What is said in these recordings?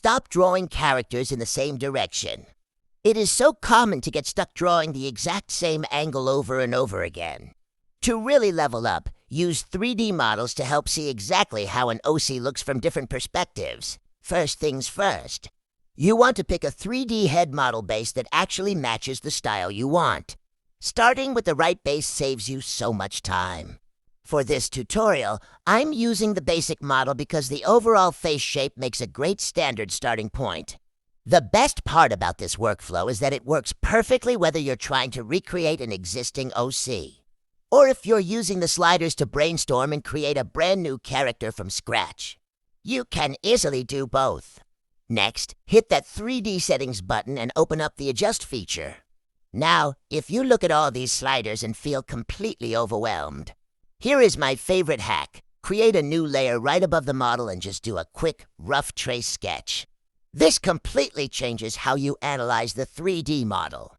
stop drawing characters in the same direction. It is so common to get stuck drawing the exact same angle over and over again. To really level up, use 3D models to help see exactly how an OC looks from different perspectives. First things first. You want to pick a 3D head model base that actually matches the style you want. Starting with the right base saves you so much time. For this tutorial, I'm using the basic model because the overall face shape makes a great standard starting point. The best part about this workflow is that it works perfectly whether you're trying to recreate an existing OC, or if you're using the sliders to brainstorm and create a brand new character from scratch. You can easily do both. Next, hit that 3D settings button and open up the adjust feature. Now, if you look at all these sliders and feel completely overwhelmed, here is my favorite hack. Create a new layer right above the model and just do a quick, rough trace sketch. This completely changes how you analyze the 3D model.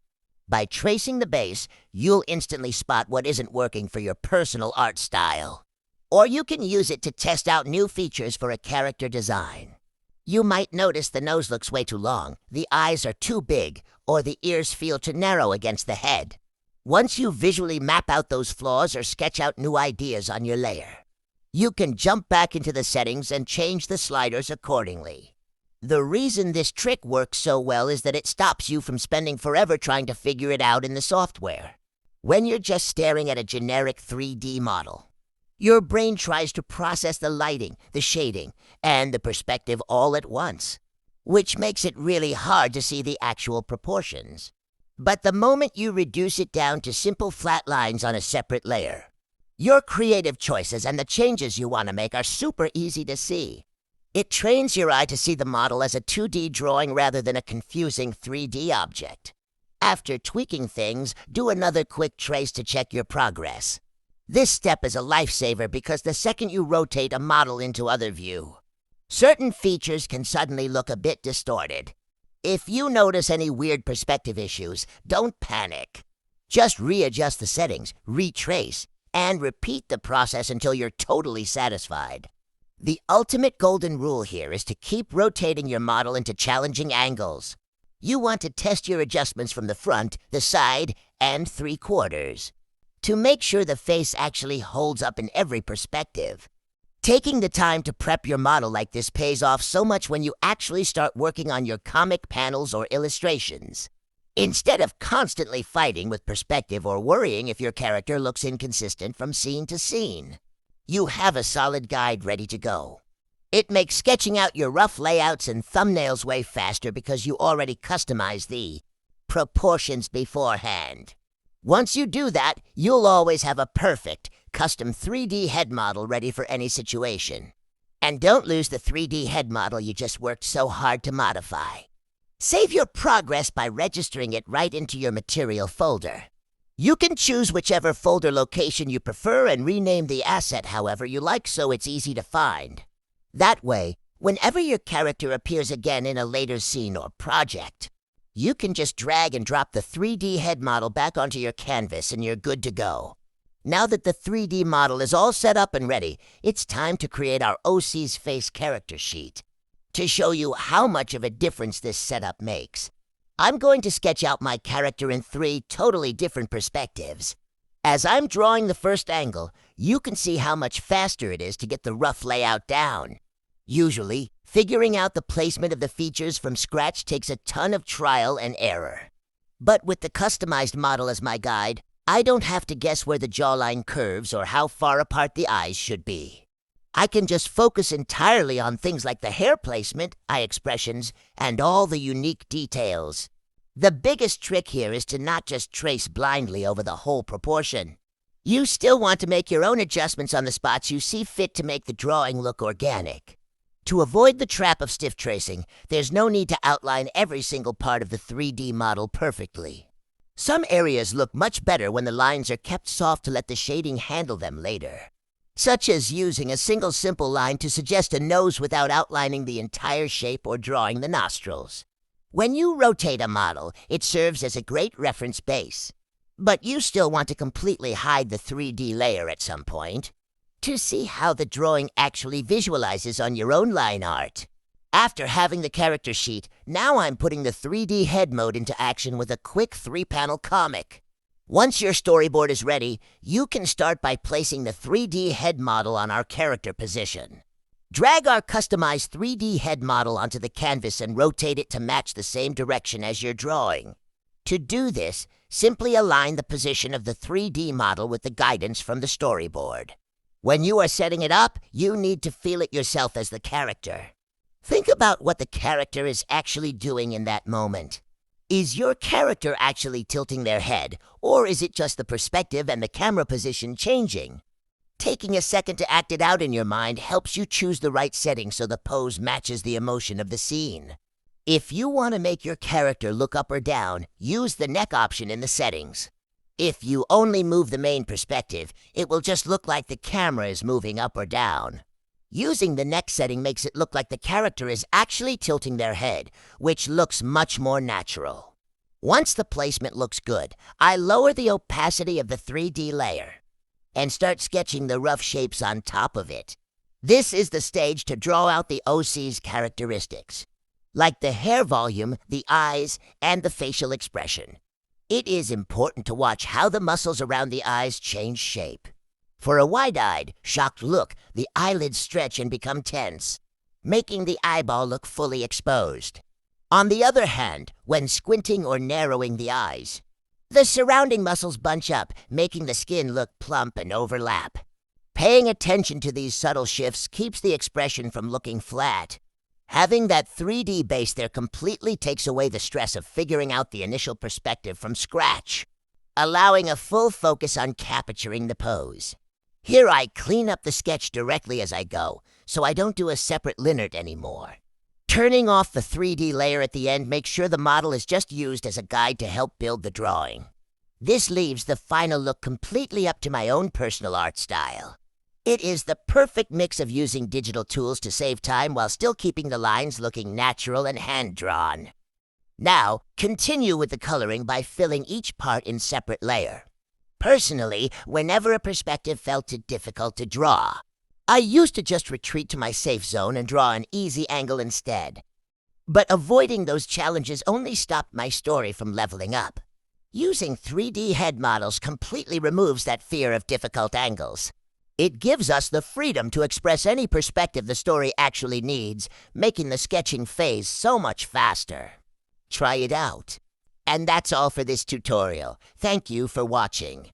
By tracing the base, you'll instantly spot what isn't working for your personal art style. Or you can use it to test out new features for a character design. You might notice the nose looks way too long, the eyes are too big, or the ears feel too narrow against the head. Once you visually map out those flaws or sketch out new ideas on your layer, you can jump back into the settings and change the sliders accordingly. The reason this trick works so well is that it stops you from spending forever trying to figure it out in the software. When you're just staring at a generic 3D model, your brain tries to process the lighting, the shading, and the perspective all at once, which makes it really hard to see the actual proportions. But the moment you reduce it down to simple flat lines on a separate layer, your creative choices and the changes you want to make are super easy to see. It trains your eye to see the model as a 2D drawing rather than a confusing 3D object. After tweaking things, do another quick trace to check your progress. This step is a lifesaver because the second you rotate a model into other view, certain features can suddenly look a bit distorted. If you notice any weird perspective issues, don't panic. Just readjust the settings, retrace, and repeat the process until you're totally satisfied. The ultimate golden rule here is to keep rotating your model into challenging angles. You want to test your adjustments from the front, the side, and 3/4 to make sure the face actually holds up in every perspective. Taking the time to prep your model like this pays off so much when you actually start working on your comic panels or illustrations, instead of constantly fighting with perspective or worrying if your character looks inconsistent from scene to scene. You have a solid guide ready to go. It makes sketching out your rough layouts and thumbnails way faster because you already customized the proportions beforehand. Once you do that, you'll always have a perfect, custom 3D head model ready for any situation. And don't lose the 3D head model you just worked so hard to modify. Save your progress by registering it right into your material folder. You can choose whichever folder location you prefer and rename the asset however you like so it's easy to find. That way, whenever your character appears again in a later scene or project, you can just drag and drop the 3D head model back onto your canvas and you're good to go. Now that the 3D model is all set up and ready, it's time to create our OC's face character sheet. To show you how much of a difference this setup makes, I'm going to sketch out my character in 3 totally different perspectives. As I'm drawing the first angle, you can see how much faster it is to get the rough layout down. Usually, figuring out the placement of the features from scratch takes a ton of trial and error. But with the customized model as my guide, I don't have to guess where the jawline curves or how far apart the eyes should be. I can just focus entirely on things like the hair placement, eye expressions, and all the unique details. The biggest trick here is to not just trace blindly over the whole proportion. You still want to make your own adjustments on the spots you see fit to make the drawing look organic. To avoid the trap of stiff tracing, there's no need to outline every single part of the 3D model perfectly. Some areas look much better when the lines are kept soft to let the shading handle them later, such as using a single simple line to suggest a nose without outlining the entire shape or drawing the nostrils. When you rotate a model, it serves as a great reference base. But you still want to completely hide the 3D layer at some point to see how the drawing actually visualizes on your own line art. After having the character sheet, now I'm putting the 3D head mode into action with a quick 3-panel comic. Once your storyboard is ready, you can start by placing the 3D head model on our character position. Drag our customized 3D head model onto the canvas and rotate it to match the same direction as your drawing. To do this, simply align the position of the 3D model with the guidance from the storyboard. When you are setting it up, you need to feel it yourself as the character. Think about what the character is actually doing in that moment. Is your character actually tilting their head, or is it just the perspective and the camera position changing? Taking a second to act it out in your mind helps you choose the right setting so the pose matches the emotion of the scene. If you want to make your character look up or down, use the neck option in the settings. If you only move the main perspective, it will just look like the camera is moving up or down. Using the neck setting makes it look like the character is actually tilting their head, which looks much more natural. Once the placement looks good, I lower the opacity of the 3D layer and start sketching the rough shapes on top of it. This is the stage to draw out the OC's characteristics, like the hair volume, the eyes, and the facial expression. It is important to watch how the muscles around the eyes change shape. For a wide-eyed, shocked look, the eyelids stretch and become tense, making the eyeball look fully exposed. On the other hand, when squinting or narrowing the eyes, the surrounding muscles bunch up, making the skin look plump and overlap. Paying attention to these subtle shifts keeps the expression from looking flat. Having that 3D base there completely takes away the stress of figuring out the initial perspective from scratch, allowing a full focus on capturing the pose. Here I clean up the sketch directly as I go, so I don't do a separate linert anymore. Turning off the 3D layer at the end makes sure the model is just used as a guide to help build the drawing. This leaves the final look completely up to my own personal art style. It is the perfect mix of using digital tools to save time while still keeping the lines looking natural and hand-drawn. Now, continue with the coloring by filling each part in separate layer. Personally, whenever a perspective felt too difficult to draw, I used to just retreat to my safe zone and draw an easy angle instead. But avoiding those challenges only stopped my story from leveling up. Using 3D head models completely removes that fear of difficult angles. It gives us the freedom to express any perspective the story actually needs, making the sketching phase so much faster. Try it out. And that's all for this tutorial. Thank you for watching.